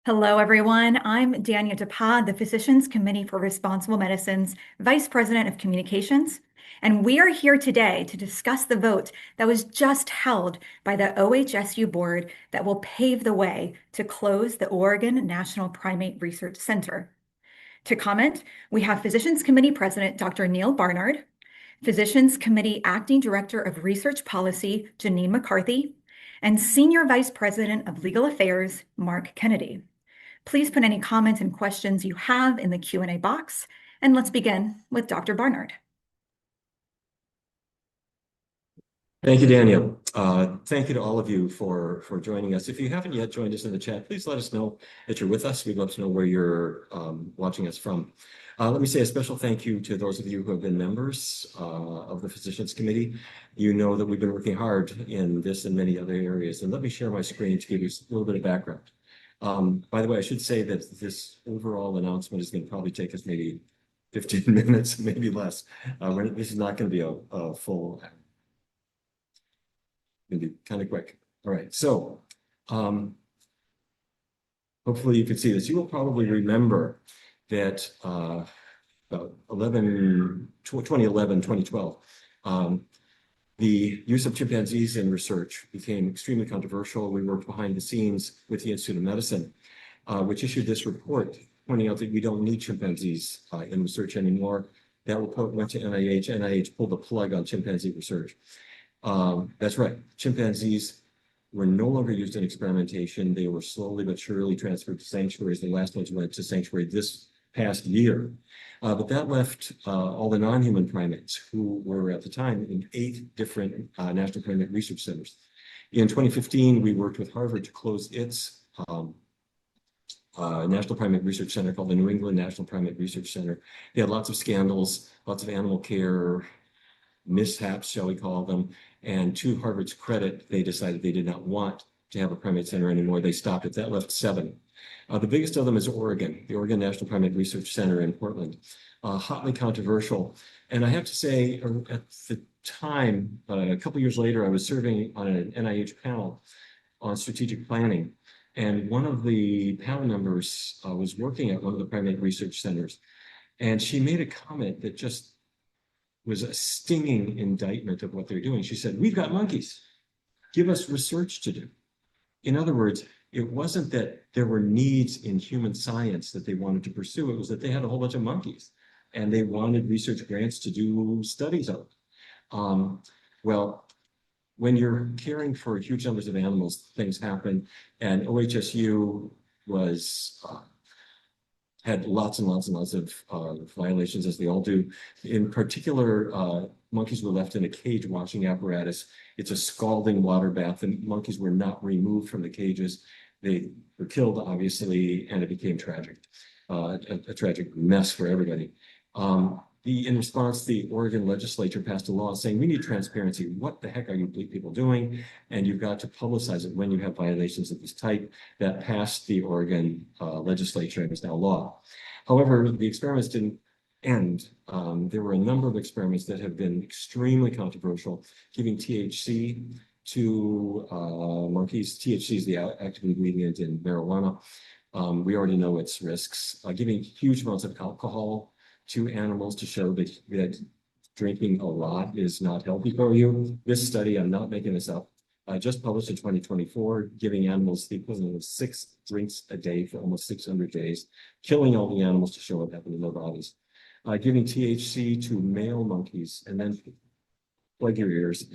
Hello, everyone. I'm Dania DePas, the Physicians Committee for Responsible Medicine's Vice President of Communications. And we are here today to discuss the vote that was just held by the OHSU board that will pave the way to close the Oregon National Primate Research Center. To comment, we have Physicians Committee President Dr. Neal Barnard, Physicians Committee Acting Director of Research Policy Janine McCarthy, and Senior Vice President of Legal Affairs Mark Kennedy. Please put any comments and questions you have in the Q&A box, and let's begin with Dr. Barnard. Thank you, Daniel. Thank you to all of you for joining us. If you haven't yet joined us in the chat, please let us know that you're with us. We'd love to know where you're watching us from. Let me say a special thank you to those of you who have been members of the Physicians Committee. You know that we've been working hard in this and many other areas. And let me share my screen to give you a little bit of background. By the way, I should say that this overall announcement is going to probably take us maybe 15 minutes, maybe less. This is not going to be a full, going to be kind of quick. All right, so hopefully you can see this. You will probably remember that about 2011, 2012, the use of chimpanzees in research became extremely controversial. We worked behind the scenes with the Institute of Medicine, which issued this report pointing out that we don't need chimpanzees in research anymore. That report went to NIH. NIH pulled the plug on chimpanzee research. That's right. Chimpanzees were no longer used in experimentation. They were slowly but surely transferred to sanctuaries. The last ones went to sanctuary this past year. But that left all the non-human primates who were at the time in 8 different National Primate Research Centers. In 2015, we worked with Harvard to close its National Primate Research Center called the New England National Primate Research Center. They had lots of scandals, lots of animal care mishaps, shall we call them. And to Harvard's credit, they decided they did not want to have a primate center anymore. They stopped it. That left 7. The biggest of them is Oregon, the Oregon National Primate Research Center in Portland. Hotly controversial. And I have to say, at the time, a couple years later, I was serving on an NIH panel on strategic planning. And one of the panel members was working at one of the primate research centers. And she made a comment that just was a stinging indictment of what they're doing. She said, "We've got monkeys. Give us research to do." In other words, it wasn't that there were needs in human science that they wanted to pursue. It was that they had a whole bunch of monkeys and they wanted research grants to do studies of it. Well, when you're caring for huge numbers of animals, things happen. And OHSU had lots and lots and lots of violations, as they all do. In particular, monkeys were left in a cage washing apparatus. It's a scalding water bath, and monkeys were not removed from the cages. They were killed, obviously, and it became tragic, a tragic mess for everybody. In response, the Oregon legislature passed a law saying, we need transparency. What the heck are you people doing? And you've got to publicize it when you have violations of this type. That passed the Oregon legislature and is now law. However, the experiments didn't end. There were a number of experiments that have been extremely controversial, giving THC to monkeys. THC is the active ingredient in marijuana. We already know its risks. Giving huge amounts of alcohol to animals to show that drinking a lot is not healthy for you. This study, I'm not making this up, just published in 2024, giving animals the equivalent of 6 drinks a day for almost 600 days, killing all the animals to show what happened in their bodies. Giving THC to male monkeys, and then, plug your ears,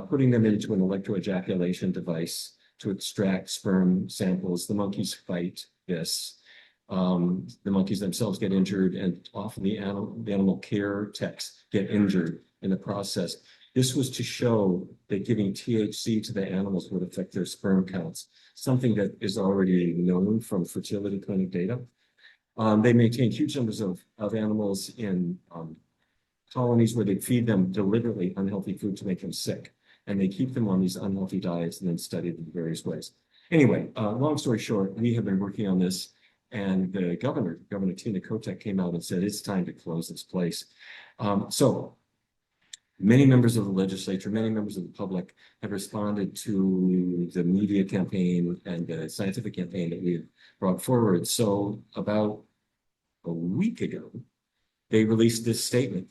putting them into an electroejaculation device to extract sperm samples. The monkeys fight this. The monkeys themselves get injured, and often the animal care techs get injured in the process. This was to show that giving THC to the animals would affect their sperm counts, something that is already known from fertility clinic data. They maintain huge numbers of animals in colonies where they feed them deliberately unhealthy food to make them sick. And they keep them on these unhealthy diets and then study them in various ways. Anyway, long story short, we have been working on this. And the Governor Tina Kotek, came out and said, it's time to close this place. So Many members of the legislature, many members of the public have responded to the media campaign and the scientific campaign that we've brought forward. So about a week ago, they released this statement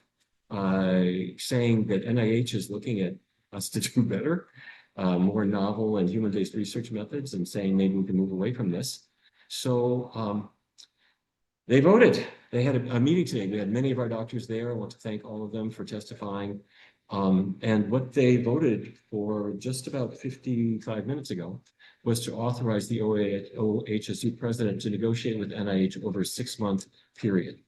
saying that NIH is looking at us to do better, more novel and human-based research methods, and saying maybe we can move away from this. So they voted. They had a meeting today. We had many of our doctors there. I want to thank all of them for testifying. And what they voted for just about 55 minutes ago was to authorize the OHSU president to negotiate with NIH over a 6-month period.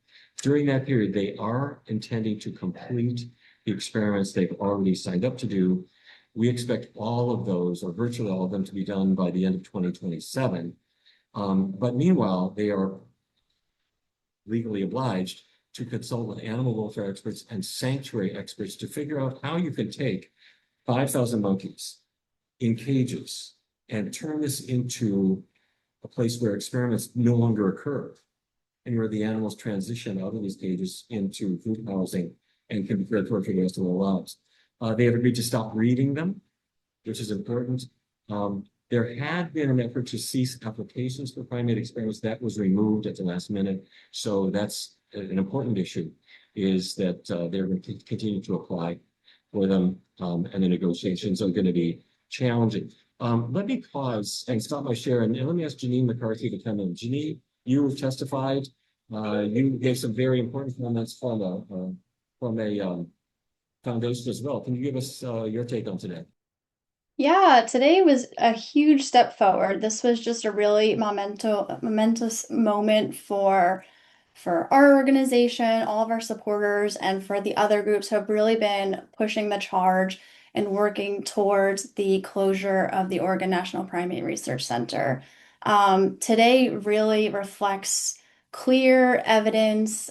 During that period, they are intending to complete the experiments they've already signed up to do. We expect all of those, or virtually all of them, to be done by the end of 2027. But meanwhile, they are legally obliged to consult with animal welfare experts and sanctuary experts to figure out how you can take 5,000 monkeys in cages and turn this into a place where experiments no longer occur and where the animals transition out of these cages into group housing and can be cared for the rest of their lives. They have agreed to stop reading them, which is important. There had been an effort to cease applications for primate experiments. That was removed at the last minute. So that's an important issue, is that they're going to continue to apply for them, and the negotiations are going to be challenging. Let me pause and stop my share, and let me ask Janine McCarthy to come in. Janine, you testified. You gave some very important comments from a foundation as well. Can you give us your take on today? Yeah, today was a huge step forward. This was just a really momentous moment for our organization, all of our supporters, and for the other groups who have really been pushing the charge and working towards the closure of the Oregon National Primate Research Center. Today really reflects clear evidence,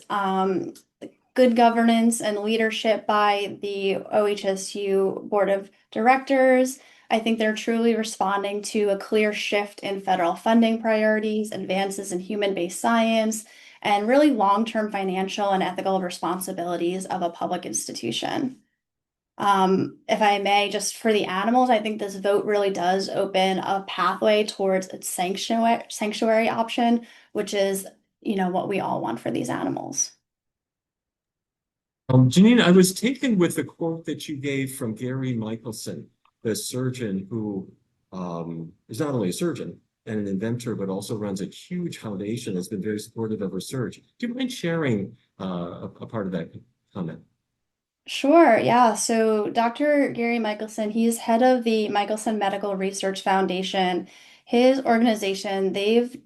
good governance and leadership by the OHSU Board of Directors. I think they're truly responding to a clear shift in federal funding priorities, advances in human-based science, and really long-term financial and ethical responsibilities of a public institution. If I may, just for the animals, I think this vote really does open a pathway towards a sanctuary option, which is, what we all want for these animals. Janine, I was taken with the quote that you gave from Gary Michelson, the surgeon who is not only a surgeon and an inventor, but also runs a huge foundation that's been very supportive of research. Do you mind sharing a part of that comment? Sure, yeah. So Dr. Gary Michelson, he's head of the Michelson Medical Research Foundation. His organization, they've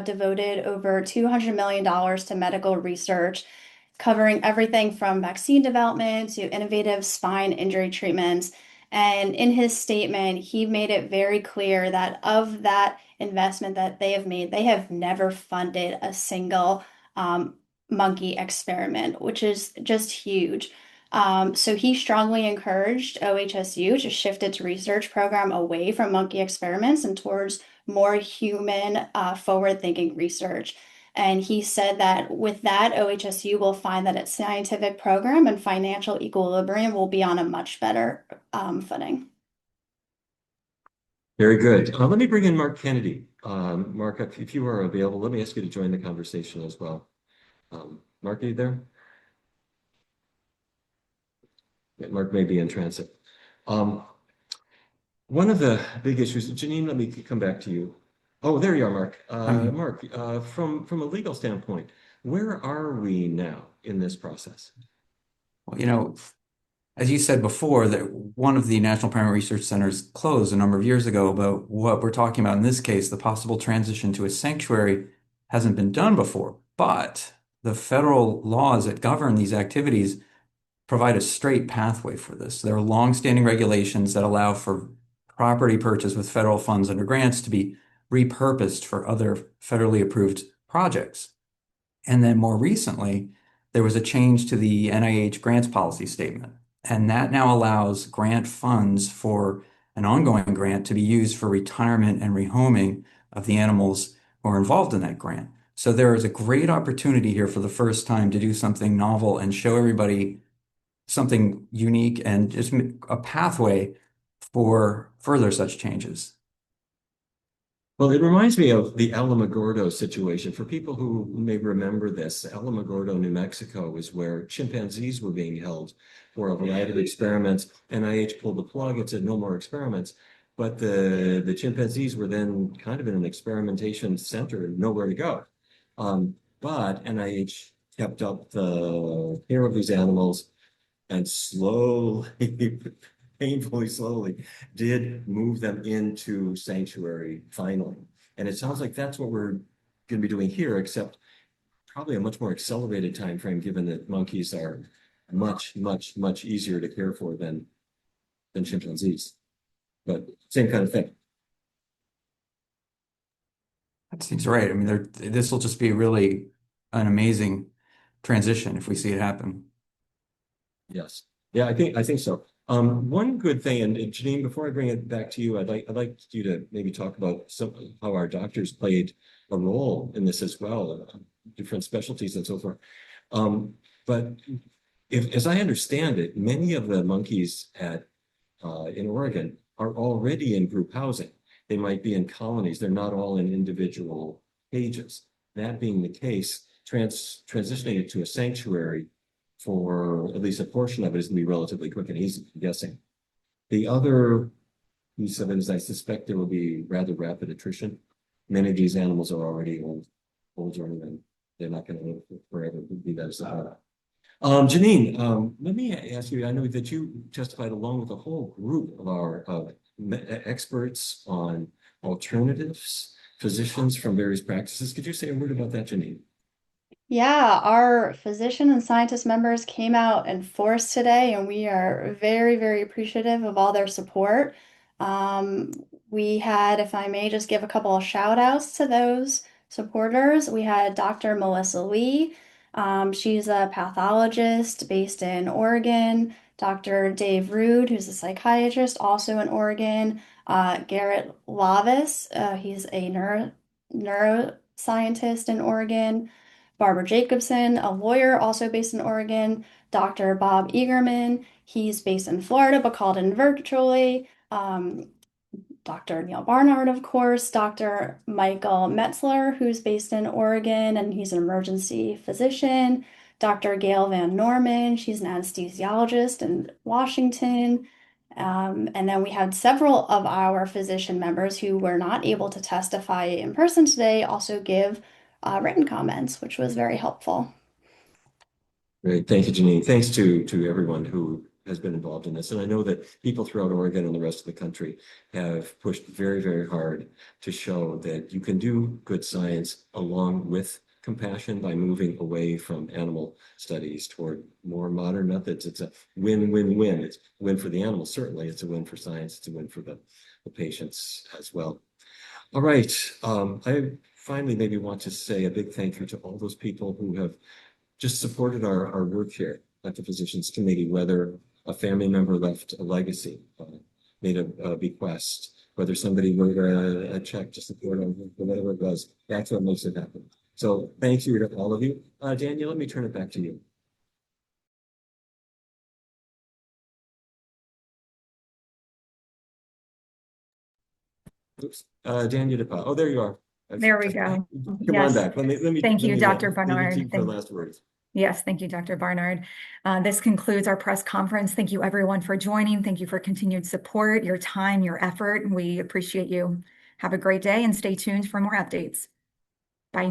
devoted over $200 million to medical research, covering everything from vaccine development to innovative spine injury treatments. And in his statement, he made it very clear that of that investment that they have made, they have never funded a single monkey experiment, which is just huge. So he strongly encouraged OHSU to shift its research program away from monkey experiments and towards more human, forward-thinking research. And he said that with that, OHSU will find that its scientific program and financial equilibrium will be on a much better footing. Very good. Let me bring in Mark Kennedy. Mark, if you are available, let me ask you to join the conversation as well. Mark, are you there? Yeah, Mark may be in transit. One of the big issues, Janine, let me come back to you. Oh, there you are, Mark. Mark, from a legal standpoint, where are we now in this process? Well, as you said before, that one of the National Primate Research Centers closed a number of years ago, but what we're talking about in this case, the possible transition to a sanctuary, hasn't been done before. But the federal laws that govern these activities provide a straight pathway for this. There are longstanding regulations that allow for property purchase with federal funds under grants to be repurposed for other federally approved projects. And then more recently, there was a change to the NIH grants policy statement. And that now allows grant funds for an ongoing grant to be used for retirement and rehoming of the animals who are involved in that grant. So there is a great opportunity here for the first time to do something novel and show everybody something unique and just a pathway for further such changes. Well, it reminds me of the Alamogordo situation. For people who may remember this, Alamogordo, New Mexico is where chimpanzees were being held for a variety of experiments. NIH pulled the plug and said no more experiments. But the chimpanzees were then kind of in an experimentation center, nowhere to go. But NIH kept up the care of these animals and slowly, painfully slowly, did move them into sanctuary finally. And it sounds like that's what we're going to be doing here, except probably a much more accelerated time frame, given that monkeys are much, much, much easier to care for than chimpanzees. But same kind of thing. That seems right. I mean, this will just be really an amazing transition if we see it happen. Yes. Yeah, I think so. One good thing, and Janine, before I bring it back to you, I'd like you to maybe talk about how our doctors played a role in this as well, different specialties and so forth. But as I understand it, many of the monkeys in Oregon are already in group housing. They might be in colonies. They're not all in individual cages. That being the case, transitioning it to a sanctuary for at least a portion of it is going to be relatively quick and easy, I'm guessing. The other piece of it is I suspect there will be rather rapid attrition. Many of these animals are already older, and they're not going to live forever. Be that as Janine, let me ask you, I know that you testified along with a whole group of our experts on alternatives, physicians from various practices. Could you say a word about that, Janine? Yeah, our physician and scientist members came out in force today, and we are very, very appreciative of all their support. Um, we had, if I may just give a couple of shout outs to those supporters, we had Dr. Melissa Lee. She's a pathologist based in Oregon. Dr. Dave Rude, who's a psychiatrist, also in Oregon. Garrett Lavis, he's a neuroscientist in Oregon. Barbara Jacobson, a lawyer also based in Oregon. Dr. Bob Eagerman, he's based in Florida but called in virtually. Dr. Neal Barnard, of course. Dr. Michael Metzler, who's based in Oregon and he's an emergency physician. Dr. Gail Van Norman, she's an anesthesiologist in Washington. And then we had several of our physician members who were not able to testify in person today also give written comments, which was very helpful. Great. Thank you, Janine. Thanks to everyone who has been involved in this. And I know that people throughout Oregon and the rest of the country have pushed very, very hard to show that you can do good science along with compassion by moving away from animal studies toward more modern methods. It's a win-win-win. It's a win for the animals, certainly. It's a win for science. It's a win for the patients as well. All right. I finally maybe want to say a big thank you to all those people who have just supported our work here at the Physicians Committee, whether a family member left a legacy, made a bequest, whether somebody wrote a check to support them, or whatever it was. That's what makes it happen. So thank you to all of you. Daniel, let me turn it back to you. Oops, Dania DePas. Oh, there you are. There we go. Come Yes. on back. Thank you, Dr. Leave Barnard. it to you for the last words. Yes, thank you, Dr. Barnard. This concludes our press conference. Thank you, everyone, for joining. Thank you for continued support, your time, your effort. We appreciate you. Have a great day and stay tuned for more updates.